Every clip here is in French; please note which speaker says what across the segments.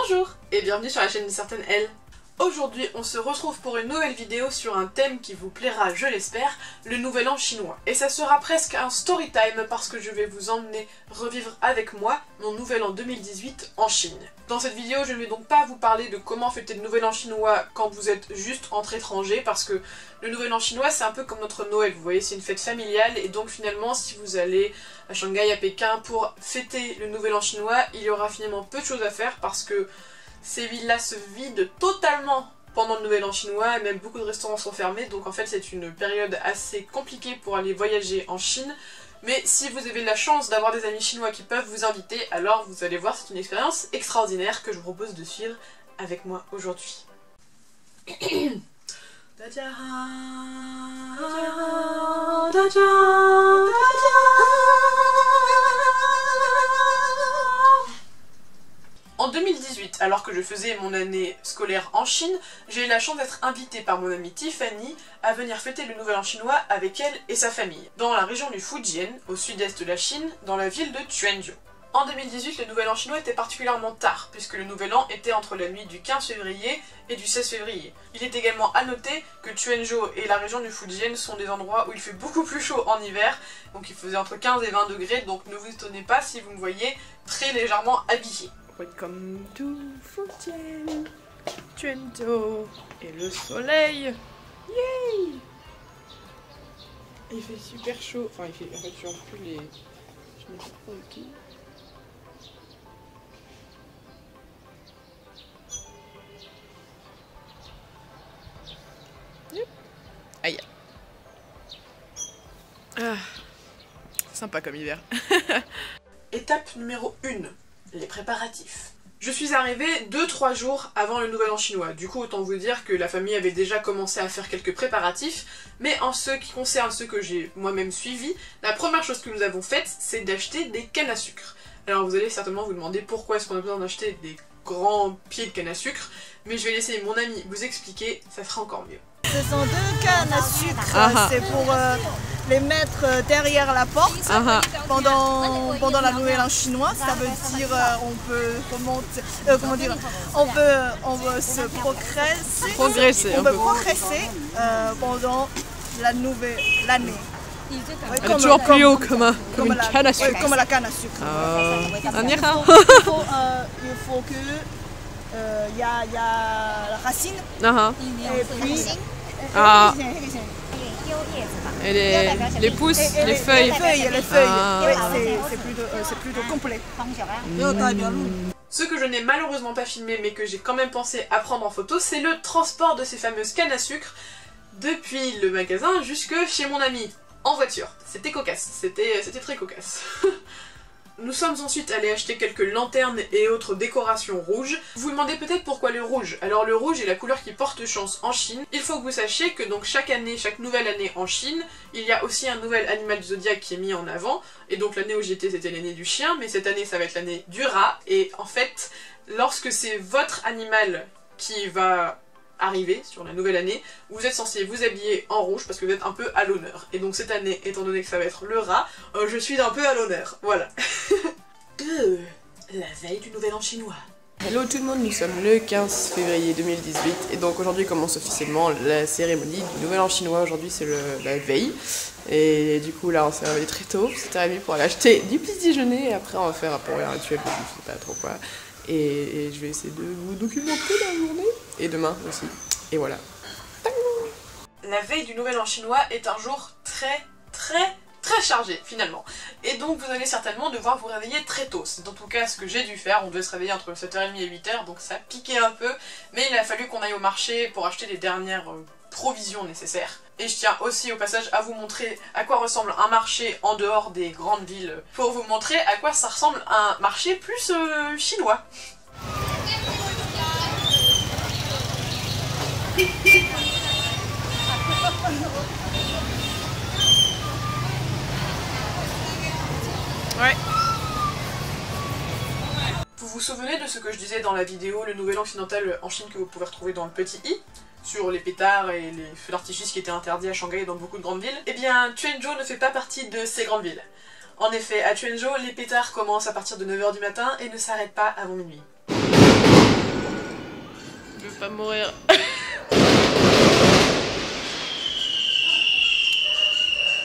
Speaker 1: Bonjour et bienvenue sur la chaîne d'une certaine Elle. Aujourd'hui on se retrouve pour une nouvelle vidéo sur un thème qui vous plaira, je l'espère, le nouvel an chinois. Et ça sera presque un story time parce que je vais vous emmener revivre avec moi mon nouvel an 2018 en Chine. Dans cette vidéo je ne vais donc pas vous parler de comment fêter le nouvel an chinois quand vous êtes juste entre étrangers, parce que le nouvel an chinois c'est un peu comme notre Noël, vous voyez, c'est une fête familiale, et donc finalement si vous allez à Shanghai, à Pékin pour fêter le nouvel an chinois, il y aura finalement peu de choses à faire parce que ces villes-là se vident totalement pendant le nouvel an chinois, et même beaucoup de restaurants sont fermés, donc en fait c'est une période assez compliquée pour aller voyager en Chine. Mais si vous avez la chance d'avoir des amis chinois qui peuvent vous inviter, alors vous allez voir, c'est une expérience extraordinaire que je vous propose de suivre avec moi aujourd'hui. En 2018, alors que je faisais mon année scolaire en Chine, j'ai eu la chance d'être invitée par mon amie Tiffany à venir fêter le nouvel an chinois avec elle et sa famille, dans la région du Fujian, au sud-est de la Chine, dans la ville de Quanzhou. En 2018, le nouvel an chinois était particulièrement tard, puisque le nouvel an était entre la nuit du 15 février et du 16 février. Il est également à noter que Quanzhou et la région du Fujian sont des endroits où il fait beaucoup plus chaud en hiver, donc il faisait entre 15 et 20 degrés, donc ne vous étonnez pas si vous me voyez très légèrement habillée.
Speaker 2: Welcome to Fujian, Quanzhou et le soleil. Yay! Il fait super chaud. Enfin, il fait. En fait, je suis en plus les. Je mets pas trop de pieds. Yep. Aïe. Ah, sympa comme hiver.
Speaker 1: Étape numéro 1. Les préparatifs. Je suis arrivée 2-3 jours avant le nouvel an chinois, du coup autant vous dire que la famille avait déjà commencé à faire quelques préparatifs, mais en ce qui concerne ceux que j'ai moi-même suivis, la première chose que nous avons faite, c'est d'acheter des cannes à sucre. Alors vous allez certainement vous demander pourquoi est-ce qu'on a besoin d'acheter des grands pieds de canne à sucre, mais je vais laisser mon ami vous expliquer, ça sera encore mieux.
Speaker 3: Ce sont deux cannes à sucre, c'est pour les mettre derrière la porte pendant la nouvelle an chinois. Ça veut dire on peut on peut se progresser pendant l'année.
Speaker 2: Elle est toujours plus haut comme une canne à sucre.
Speaker 3: Comme la canne à sucre. Il faut que y a la racine et puis
Speaker 2: et les pousses, les feuilles.
Speaker 3: C'est plutôt complet.
Speaker 1: Ce que je n'ai malheureusement pas filmé mais que j'ai quand même pensé à prendre en photo, c'est le transport de ces fameuses cannes à sucre depuis le magasin jusque chez mon ami, en voiture. C'était cocasse, c'était très cocasse. Nous sommes ensuite allés acheter quelques lanternes et autres décorations rouges. Vous vous demandez peut-être pourquoi le rouge. Alors le rouge est la couleur qui porte chance en Chine. Il faut que vous sachiez que donc chaque nouvelle année en Chine, il y a aussi un nouvel animal du zodiaque qui est mis en avant. Et donc l'année où j'étais c'était l'année du chien, mais cette année ça va être l'année du rat. Et en fait, lorsque c'est votre animal qui va arriver sur la nouvelle année, vous êtes censé vous habiller en rouge parce que vous êtes un peu à l'honneur. Et donc cette année, étant donné que ça va être le rat, je suis un peu à l'honneur, voilà. La veille du nouvel an chinois.
Speaker 2: Hello tout le monde, nous sommes le 15 février 2018 et donc aujourd'hui commence officiellement la cérémonie du nouvel an chinois. Aujourd'hui c'est la veille et du coup là on s'est réveillé très tôt, 7h30 pour aller acheter du petit déjeuner et après on va faire un peu un rituel, je sais pas trop quoi. Et je vais essayer de vous documenter dans la journée. Et demain aussi. Et voilà.
Speaker 1: La veille du nouvel an chinois est un jour très chargé finalement. Et donc vous allez certainement devoir vous réveiller très tôt. C'est en tout cas ce que j'ai dû faire. On devait se réveiller entre 7h30 et 8h, donc ça piquait un peu. Mais il a fallu qu'on aille au marché pour acheter les dernières provisions nécessaires. Et je tiens aussi au passage à vous montrer à quoi ressemble un marché en dehors des grandes villes, pour vous montrer à quoi ça ressemble un marché plus chinois.
Speaker 2: Ouais.
Speaker 1: Vous vous souvenez de ce que je disais dans la vidéo le nouvel an occidental en Chine que vous pouvez retrouver dans le petit i, sur les pétards et les feux d'artifice qui étaient interdits à Shanghai et dans beaucoup de grandes villes? Eh bien, Quanzhou ne fait pas partie de ces grandes villes. En effet, à Quanzhou, les pétards commencent à partir de 9h du matin et ne s'arrêtent pas avant minuit.
Speaker 2: Je veux pas mourir.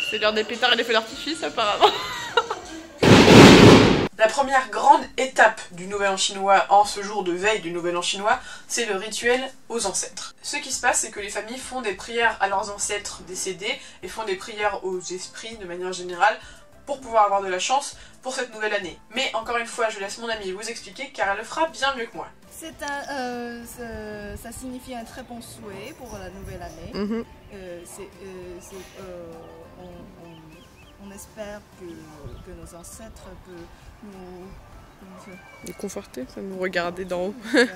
Speaker 2: C'est l'heure des pétards et des feux d'artifice apparemment.
Speaker 1: La première grande étape du Nouvel An chinois en ce jour de veille du Nouvel An chinois, c'est le rituel aux ancêtres. Ce qui se passe, c'est que les familles font des prières à leurs ancêtres décédés et font des prières aux esprits de manière générale pour pouvoir avoir de la chance pour cette nouvelle année. Mais encore une fois, je laisse mon amie vous expliquer car elle le fera bien mieux que moi.
Speaker 3: Ça signifie un très bon souhait pour la nouvelle année. On espère que nos ancêtres peuvent
Speaker 2: nous conforter, ça nous regarder d'en haut.
Speaker 3: Oui.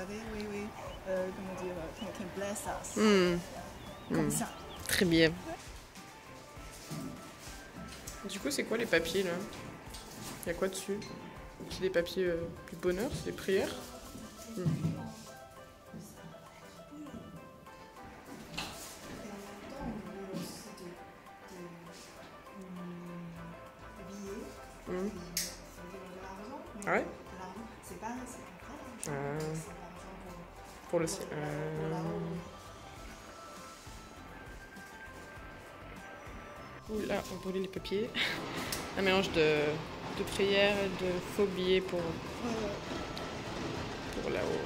Speaker 3: Comment dire, can bless us. Comme ça.
Speaker 2: Très bien. Du coup, c'est quoi les papiers là? Il y a quoi dessus? C'est des papiers du bonheur, c'est des prières. Ah ouais? Pour le ciel. Là, on brûle les papiers. Un mélange de prières et de faux billets pour là-haut.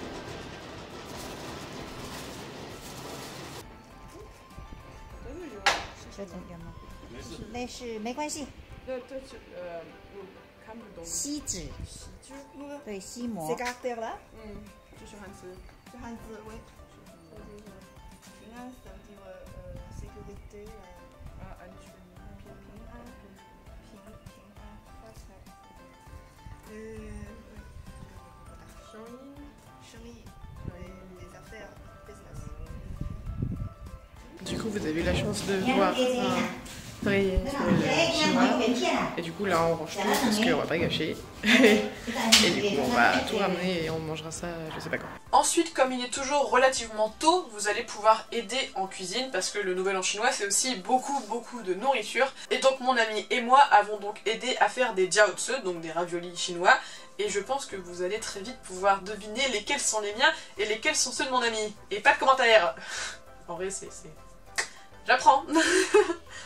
Speaker 4: 那是没关系。锡纸，对，锡膜。
Speaker 3: Ces caractères-là?
Speaker 2: 就是汉字。
Speaker 3: 是汉字，oui. 平安 ça veut dire sécurité,
Speaker 2: 安全，
Speaker 3: 平安，发财。生意，les affaires, business.
Speaker 2: Du coup, vous avez eu la chance de voir un vrai chinois. Et du coup, là, on range tout parce qu'on va pas gâcher. Et du coup, on va tout ramener et on mangera ça, je sais pas quand.
Speaker 1: Ensuite, comme il est toujours relativement tôt, vous allez pouvoir aider en cuisine parce que le Nouvel An chinois, c'est aussi beaucoup de nourriture. Et donc, mon ami et moi avons donc aidé à faire des jiaozi, donc des raviolis chinois. Et je pense que vous allez très vite pouvoir deviner lesquels sont les miens et lesquels sont ceux de mon ami. Et pas de commentaires. En vrai, c'est... J'apprends.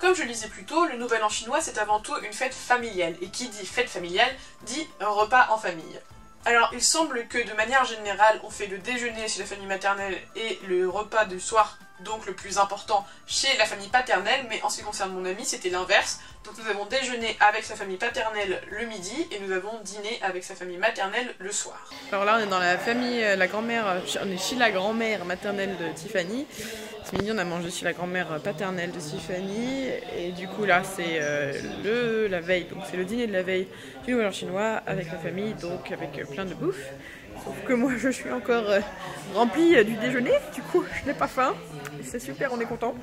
Speaker 1: Comme je le disais plus tôt, le Nouvel An chinois c'est avant tout une fête familiale. Et qui dit fête familiale, dit un repas en famille. Alors il semble que de manière générale, on fait le déjeuner chez la famille maternelle et le repas du soir, donc le plus important, chez la famille paternelle. Mais en ce qui concerne mon ami, c'était l'inverse. Donc nous avons déjeuné avec sa famille paternelle le midi et nous avons dîné avec sa famille maternelle le soir.
Speaker 2: Alors là, on est dans la famille, la grand-mère, on est chez la grand-mère maternelle de Tiffany. Ce midi, on a mangé chez la grand-mère paternelle de Tiffany. Et du coup, là, c'est la veille, donc c'est le dîner de la veille du Nouvel An chinois avec la famille, donc avec plein de bouffe. Sauf que moi, je suis encore remplie du déjeuner, du coup, je n'ai pas faim. C'est super, on est content.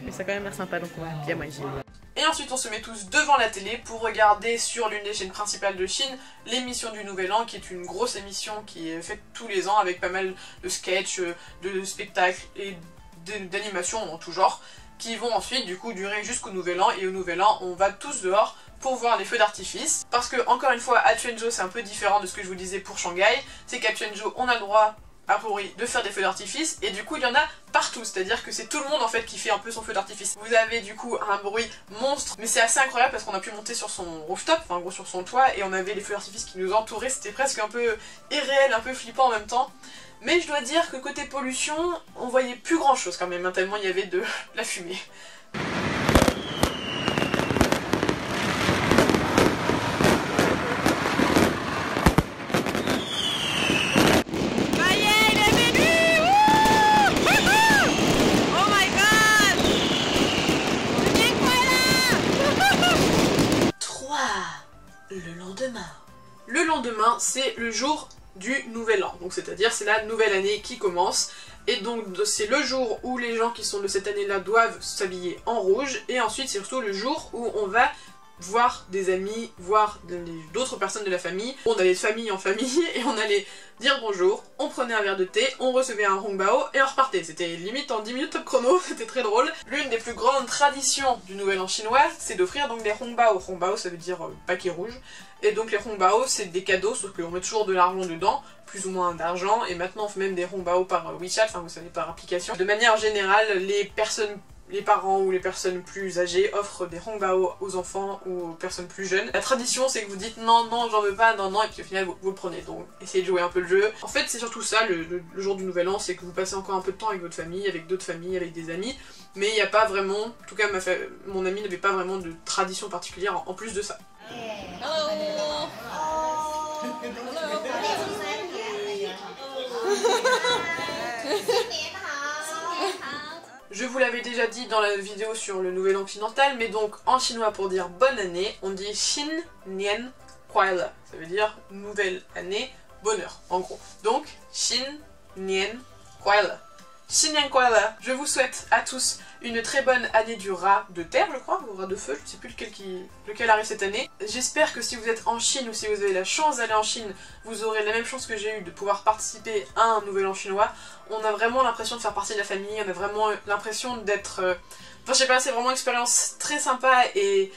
Speaker 2: Mais ça a quand même l'air sympa, donc on va bien manger.
Speaker 1: Et ensuite on se met tous devant la télé pour regarder sur l'une des chaînes principales de Chine l'émission du Nouvel An, qui est une grosse émission qui est faite tous les ans avec pas mal de sketchs, de spectacles et d'animations en tout genre, qui vont ensuite du coup durer jusqu'au Nouvel An. Et au Nouvel An on va tous dehors pour voir les feux d'artifice. Parce que encore une fois à Quanzhou c'est un peu différent de ce que je vous disais pour Shanghai, c'est qu'à Quanzhou on a le droit a priori de faire des feux d'artifice et du coup il y en a partout, c'est-à-dire que c'est tout le monde en fait qui fait un peu son feu d'artifice. Vous avez du coup un bruit monstre, mais c'est assez incroyable parce qu'on a pu monter sur son rooftop, enfin en gros sur son toit, et on avait les feux d'artifice qui nous entouraient, c'était presque un peu irréel, un peu flippant en même temps. Mais je dois dire que côté pollution, on voyait plus grand chose quand même, hein, tellement il y avait de la fumée. Le lendemain, c'est le jour du Nouvel An, donc c'est-à-dire c'est la nouvelle année qui commence, et donc c'est le jour où les gens qui sont de cette année-là doivent s'habiller en rouge, et ensuite c'est surtout le jour où on va voir des amis, voir d'autres personnes de la famille. On allait de famille en famille et on allait dire bonjour, on prenait un verre de thé, on recevait un hongbao et on repartait. C'était limite en 10 minutes top chrono, c'était très drôle. L'une des plus grandes traditions du Nouvel An chinois, c'est d'offrir donc des hongbao. Hongbao ça veut dire paquet rouge. Et donc les hongbao c'est des cadeaux, sauf qu'on met toujours de l'argent dedans, plus ou moins d'argent, et maintenant on fait même des hongbao par WeChat, enfin vous savez par application. De manière générale, les parents ou les personnes plus âgées offrent des hongbao aux enfants ou aux personnes plus jeunes. La tradition c'est que vous dites non, non, j'en veux pas, non, non, et puis au final vous le prenez, donc essayez de jouer un peu le jeu. En fait c'est surtout ça, le jour du Nouvel An, c'est que vous passez encore un peu de temps avec votre famille, avec d'autres familles, avec des amis, mais il n'y a pas vraiment, en tout cas mon ami n'avait pas vraiment de tradition particulière en plus de ça. Je vous l'avais déjà dit dans la vidéo sur le Nouvel An occidental, mais donc en chinois pour dire bonne année, on dit Xin Nian Kuai Le. Ça veut dire nouvelle année, bonheur, en gros. Donc, Xin Nian Kuai Le. Xin Nian Kuai Le. Je vous souhaite à tous une très bonne année du rat de terre, je crois, ou rat de feu, je ne sais plus lequel arrive cette année. J'espère que si vous êtes en Chine ou si vous avez la chance d'aller en Chine, vous aurez la même chance que j'ai eu de pouvoir participer à un Nouvel An chinois. On a vraiment l'impression de faire partie de la famille, on a vraiment l'impression d'être... Enfin je sais pas, c'est vraiment une expérience très sympa et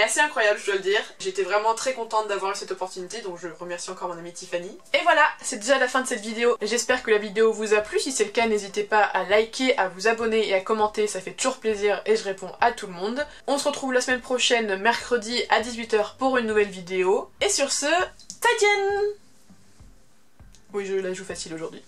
Speaker 1: assez incroyable, je dois le dire. J'étais vraiment très contente d'avoir eu cette opportunité, donc je remercie encore mon amie Tiffany. Et voilà, c'est déjà la fin de cette vidéo. J'espère que la vidéo vous a plu. Si c'est le cas, n'hésitez pas à liker, à vous abonner et à commenter, ça fait toujours plaisir et je réponds à tout le monde. On se retrouve la semaine prochaine, mercredi à 18 h pour une nouvelle vidéo. Et sur ce, zaijian! Oui, je la joue facile aujourd'hui.